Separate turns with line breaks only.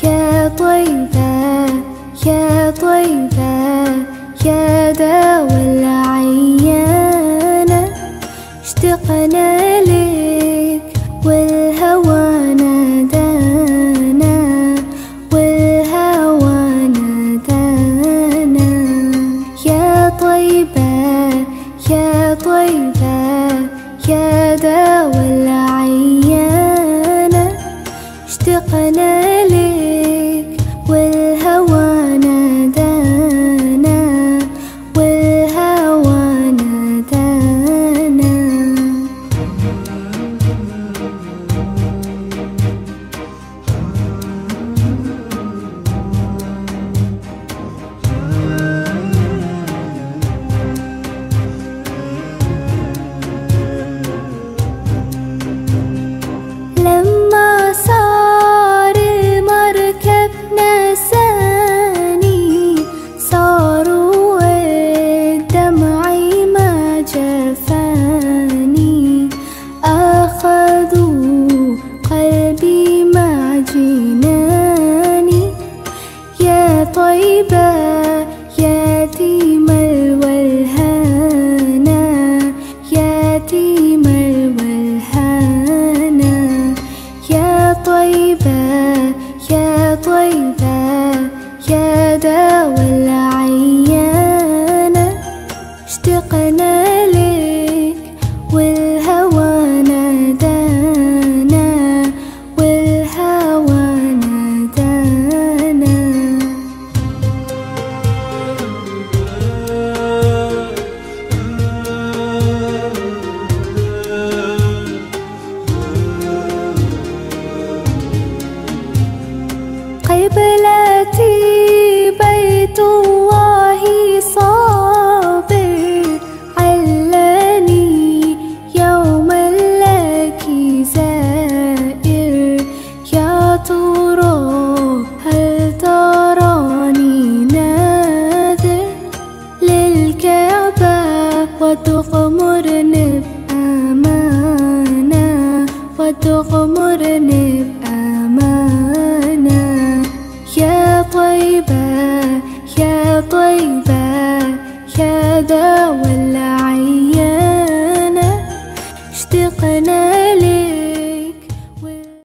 يا طيبة يا طيبة يا دوا العيانة، اشتقنا لك والهوى نادانا، والهوى نادانا. يا طيبة يا طيبة يا دوا العيانة، اشتقنا لك والهوى نادانا، والهوى نادانا. لما صار المركب نساني، صاروا الدمع ما جفاني، أخذوا قلبي مع جناني. يا طيبة يتيم الولهانا، يتيم الولهانا. يا طيبة يا طيبة يا دوا العيانة، اشتقنا لك والهوى نادانا، والهوى نادانا. قبلتي بيت الله